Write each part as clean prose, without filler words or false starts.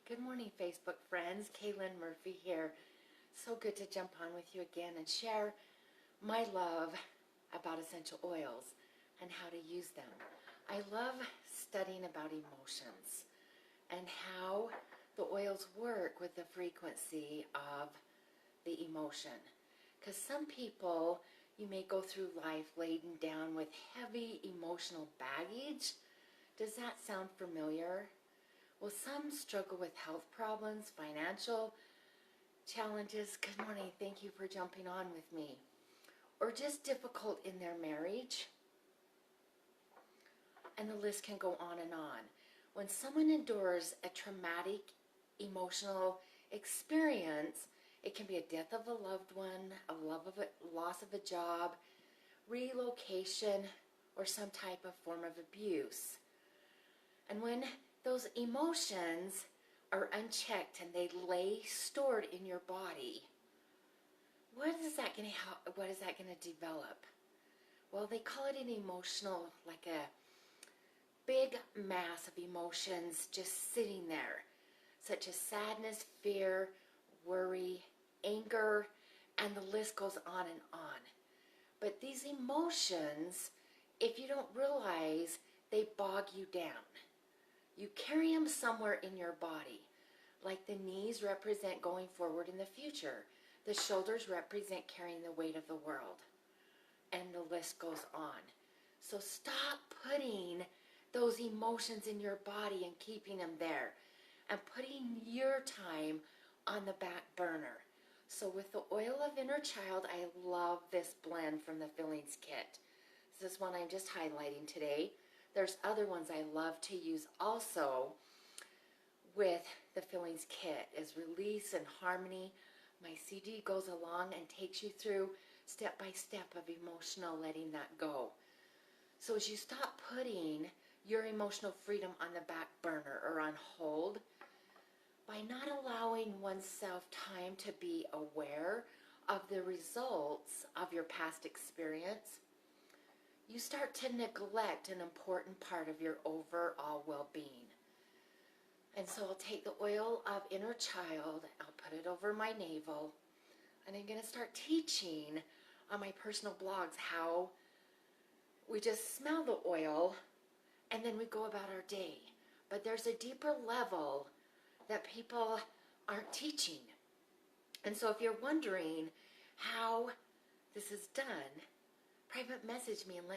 Good morning, Facebook friends. Kaylin Murphy here. So good to jump on with you again and share my love about essential oils and how to use them. I love studying about emotions and how the oils work with the frequency of the emotion. Because some people, you may go through life laden down with heavy emotional baggage. Does that sound familiar? Well, some struggle with health problems, financial challenges. Good morning. Thank you for jumping on with me. Or just difficult in their marriage. And the list can go on and on. When someone endures a traumatic emotional experience, it can be a death of a loved one, loss of a job, relocation, or some type of form of abuse. And when those emotions are unchecked and they lay stored in your body, what is that going to develop? Well, they call it an emotional, like a big mass of emotions just sitting there, such as sadness, fear, worry, anger, and the list goes on and on. But these emotions, if you don't realize, they bog you down. You carry them somewhere in your body. Like the knees represent going forward in the future. The shoulders represent carrying the weight of the world. And the list goes on. So stop putting those emotions in your body and keeping them there. And putting your time on the back burner. So with the oil of inner child, I love this blend from the Fillings Kit. This is one I'm just highlighting today. There's other ones I love to use also with the Fillings Kit, is Release and Harmony. My CD goes along and takes you through step by step of emotional letting that go. So as you stop putting your emotional freedom on the back burner or on hold, by not allowing oneself time to be aware of the results of your past experience, you start to neglect an important part of your overall well-being. And so I'll take the oil of inner child, I'll put it over my navel, and I'm going to start teaching on my personal blogs how we just smell the oil and then we go about our day. But there's a deeper level that people aren't teaching. And so if you're wondering how this is done, private message me and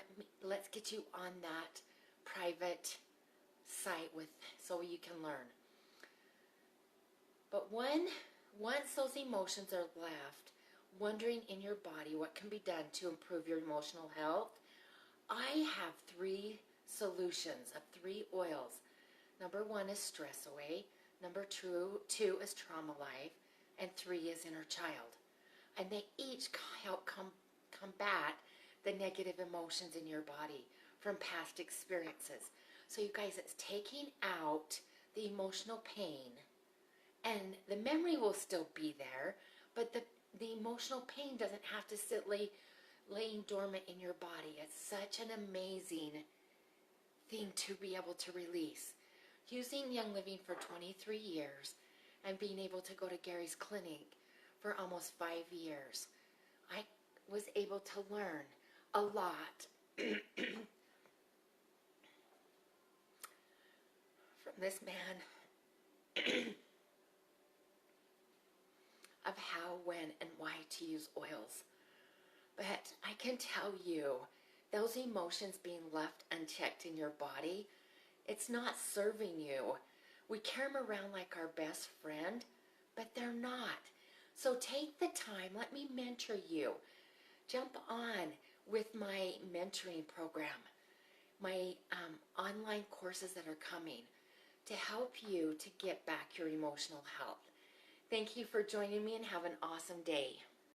let's get you on that private site so you can learn. But once those emotions are left wondering in your body what can be done to improve your emotional health, I have 3 solutions of 3 oils. Number 1 is Stress Away. Number 2 is Trauma Life. And 3 is Inner Child. And they each help combat the negative emotions in your body from past experiences. So you guys, it's taking out the emotional pain, and the memory will still be there, but the emotional pain doesn't have to sit laying dormant in your body. It's such an amazing thing to be able to release. Using Young Living for 23 years and being able to go to Gary's clinic for almost 5 years, I was able to learn a lot from this man of how, when, and why to use oils. But I can tell you, those emotions being left unchecked in your body, it's not serving you. We carry them around like our best friend, but they're not. So take the time, let me mentor you. Jump on with my mentoring program, my online courses that are coming to help you to get back your emotional health. Thank you for joining me and have an awesome day.